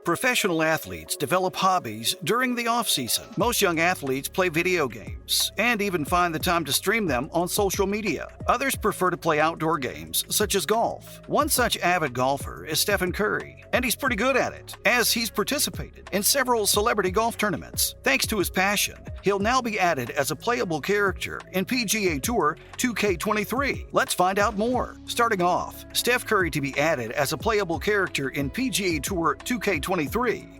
Professional athletes develop hobbies during the off-season. Most young athletes play video games and even find the time to stream them on social media. Others prefer to play outdoor games, such as golf. One such avid golfer is Steph Curry, and he's pretty good at it, as he's participated in several celebrity golf tournaments. Thanks to his passion, he'll now be added as a playable character in PGA Tour 2K23. Let's find out more. Starting off, Steph Curry to be added as a playable character in PGA Tour 2K23.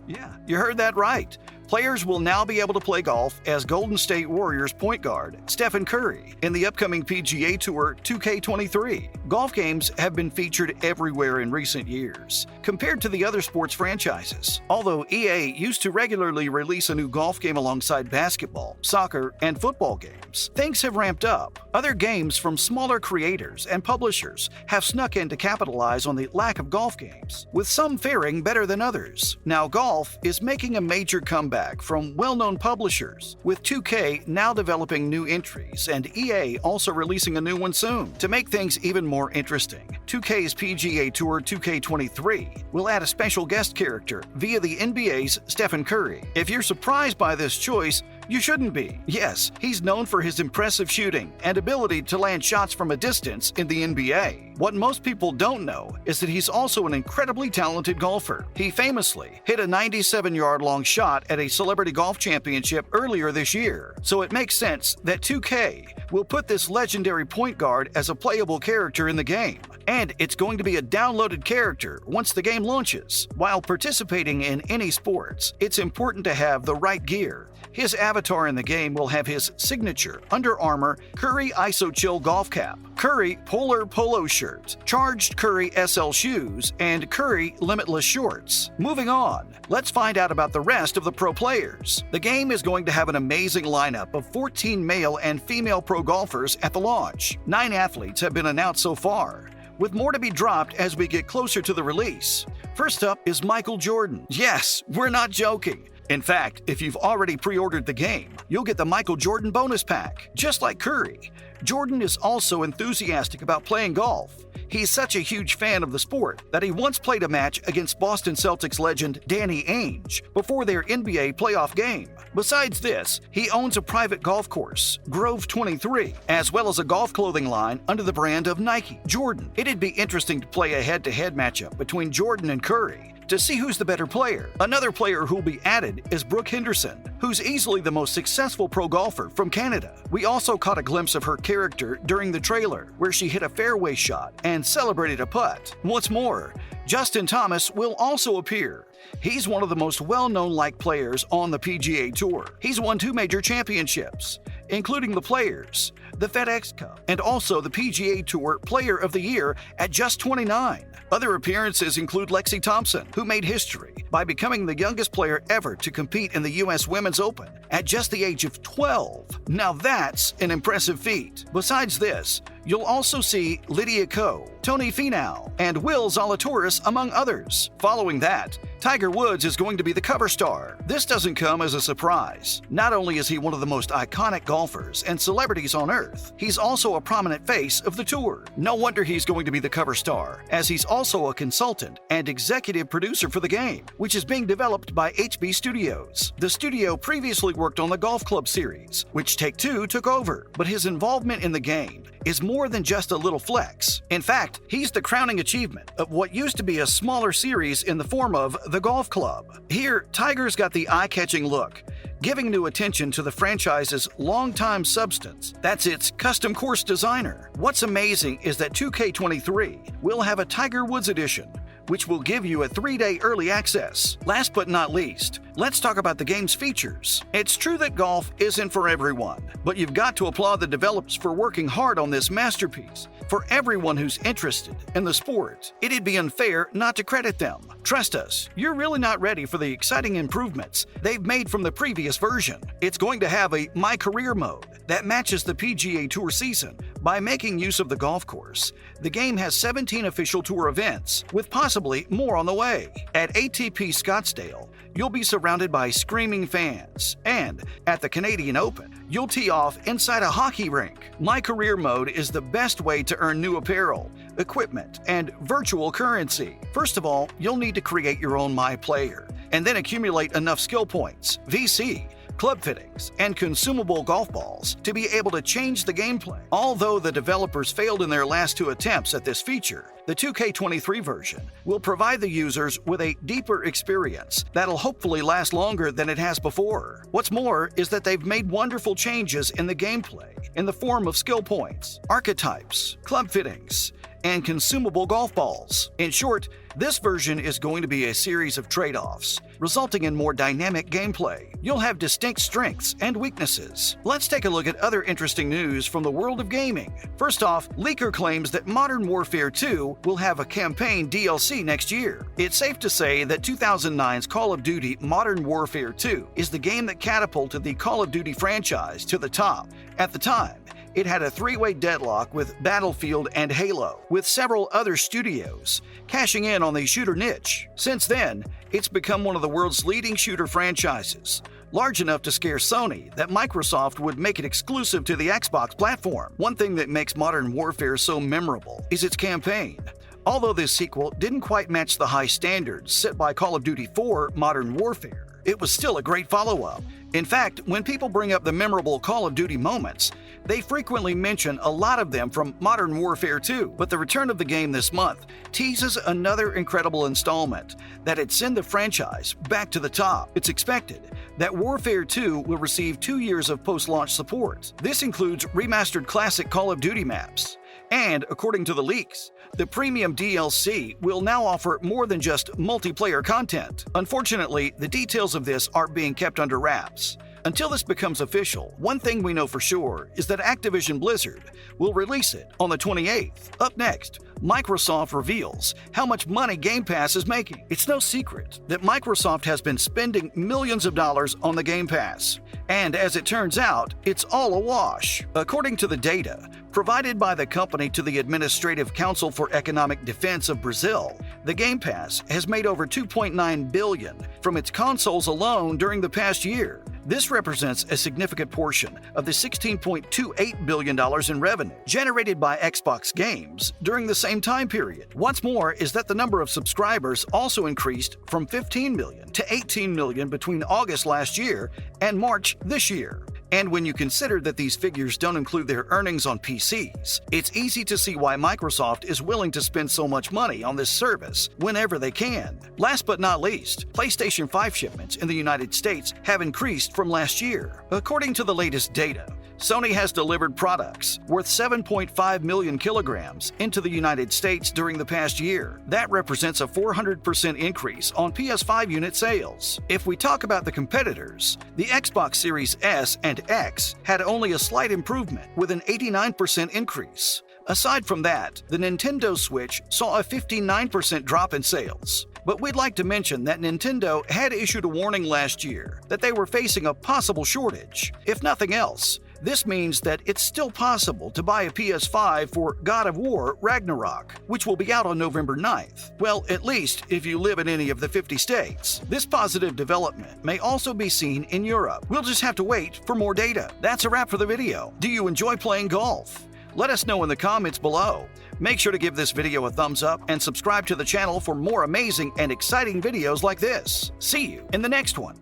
Yeah, you heard that right. Players will now be able to play golf as Golden State Warriors point guard Steph Curry in the upcoming PGA Tour 2K23. Golf games have been featured everywhere in recent years, compared to the other sports franchises. Although EA used to regularly release a new golf game alongside basketball, soccer, and football games, things have ramped up. Other games from smaller creators and publishers have snuck in to capitalize on the lack of golf games, with some faring better than others. Now golf is making a major comeback from well-known publishers, with 2K now developing new entries and EA also releasing a new one soon. To make things even more interesting, 2K's PGA Tour 2K23 will add a special guest character via the NBA's Steph Curry. If you're surprised by this choice, you shouldn't be. Yes, he's known for his impressive shooting and ability to land shots from a distance in the NBA. What most people don't know is that he's also an incredibly talented golfer. He famously hit a 97-yard-long shot at a celebrity golf championship earlier this year, so it makes sense that 2K will put this legendary point guard as a playable character in the game. And it's going to be a downloaded character once the game launches. While participating in any sports, it's important to have the right gear. His avatar in the game will have his signature Under Armour Curry ISO Chill golf cap, Curry Polar polo shirt, Charged Curry SL shoes, and Curry Limitless shorts. Moving on, let's find out about the rest of the pro players. The game is going to have an amazing lineup of 14 male and female pro golfers at the launch. 9 athletes have been announced so far, with more to be dropped as we get closer to the release. First up is Michael Jordan. Yes, we're not joking. In fact, if you've already pre-ordered the game, you'll get the Michael Jordan bonus pack. Just like Curry, Jordan is also enthusiastic about playing golf. He's such a huge fan of the sport that he once played a match against Boston Celtics legend Danny Ainge before their NBA playoff game. Besides this, he owns a private golf course, Grove 23, as well as a golf clothing line under the brand of Nike. Jordan. It'd be interesting to play a head-to-head matchup between Jordan and Curry to see who's the better player. Another player who'll be added is Brooke Henderson, who's easily the most successful pro golfer from Canada. We also caught a glimpse of her character during the trailer, where she hit a fairway shot and celebrated a putt. What's more, Justin Thomas will also appear. He's one of the most well-known players on the PGA Tour. He's won 2 major championships, including the Players, the FedEx Cup, and also the PGA Tour Player of the Year at just 29. Other appearances include Lexi Thompson, who made history by becoming the youngest player ever to compete in the U.S. Women's Open at just the age of 12. Now that's an impressive feat. Besides this, you'll also see Lydia Ko, Tony Finau, and Will Zalatoris, among others. Following that, Tiger Woods is going to be the cover star. This doesn't come as a surprise. Not only is he one of the most iconic golfers and celebrities on earth, he's also a prominent face of the tour. No wonder he's going to be the cover star, as he's also a consultant and executive producer for the game, which is being developed by HB Studios. The studio previously worked on the Golf Club series, which Take-Two took over, but his involvement in the game is more than just a little flex. In fact, he's the crowning achievement of what used to be a smaller series in the form of the Golf Club. Here, Tiger's got the eye-catching look, giving new attention to the franchise's longtime substance. That's its custom course designer. What's amazing is that 2K23 will have a Tiger Woods edition, which will give you a 3-day early access. Last but not least, let's talk about the game's features. It's true that golf isn't for everyone, but you've got to applaud the developers for working hard on this masterpiece. For everyone who's interested in the sport, it'd be unfair not to credit them. Trust us, you're really not ready for the exciting improvements they've made from the previous version. It's going to have a My Career mode that matches the PGA Tour season by making use of the golf course. The game has 17 official tour events, with possibly more on the way. At ATP Scottsdale, you'll be surrounded by screaming fans, and at the Canadian Open, you'll tee off inside a hockey rink. My Career mode is the best way to earn new apparel, equipment, and virtual currency. First of all, you'll need to create your own My Player. and then accumulate enough skill points, VC, club fittings, and consumable golf balls to be able to change the gameplay. Although the developers failed in their last 2 attempts at this feature, the 2K23 version will provide the users with a deeper experience that'll hopefully last longer than it has before. What's more is that they've made wonderful changes in the gameplay in the form of skill points, archetypes, club fittings, and consumable golf balls. In short, this version is going to be a series of trade-offs, resulting in more dynamic gameplay. You'll have distinct strengths and weaknesses. Let's take a look at other interesting news from the world of gaming. First off, Leaker claims that Modern Warfare 2 will have a campaign DLC next year. It's safe to say that 2009's Call of Duty Modern Warfare 2 is the game that catapulted the Call of Duty franchise to the top. At the time, it had a 3-way deadlock with Battlefield and Halo, with several other studios cashing in on the shooter niche. Since then, it's become one of the world's leading shooter franchises, large enough to scare Sony that Microsoft would make it exclusive to the Xbox platform. One thing that makes Modern Warfare so memorable is its campaign. Although this sequel didn't quite match the high standards set by Call of Duty 4 Modern Warfare, it was still a great follow-up. In fact, when people bring up the memorable Call of Duty moments, they frequently mention a lot of them from Modern Warfare 2. But the return of the game this month teases another incredible installment that'd send the franchise back to the top. It's expected that Warfare 2 will receive 2 years of post-launch support. This includes remastered classic Call of Duty maps. And according to the leaks, the premium DLC will now offer more than just multiplayer content. Unfortunately, the details of this are being kept under wraps. Until this becomes official, one thing we know for sure is that Activision Blizzard will release it on the 28th. Up next, Microsoft reveals how much money Game Pass is making. It's no secret that Microsoft has been spending millions of dollars on the Game Pass. And as it turns out, it's all a wash. According to the data provided by the company to the Administrative Council for Economic Defense of Brazil, the Game Pass has made over $2.9 billion from its consoles alone during the past year. This represents a significant portion of the $16.28 billion in revenue generated by Xbox games during the same time period. What's more is that the number of subscribers also increased from 15 million to 18 million between August last year and March this year. And when you consider that these figures don't include their earnings on PCs, it's easy to see why Microsoft is willing to spend so much money on this service whenever they can. Last but not least, PlayStation 5 shipments in the United States have increased from last year. According to the latest data, Sony has delivered products worth 7.5 million kilograms into the United States during the past year. That represents a 400% increase on PS5 unit sales. If we talk about the competitors, the Xbox Series S and X had only a slight improvement with an 89% increase. Aside from that, the Nintendo Switch saw a 59% drop in sales. But we'd like to mention that Nintendo had issued a warning last year that they were facing a possible shortage. If nothing else, this means that it's still possible to buy a PS5 for God of War Ragnarok, which will be out on November 9th. Well, at least if you live in any of the 50 states. This positive development may also be seen in Europe. We'll just have to wait for more data. That's a wrap for the video. Do you enjoy playing golf? Let us know in the comments below. Make sure to give this video a thumbs up and subscribe to the channel for more amazing and exciting videos like this. See you in the next one.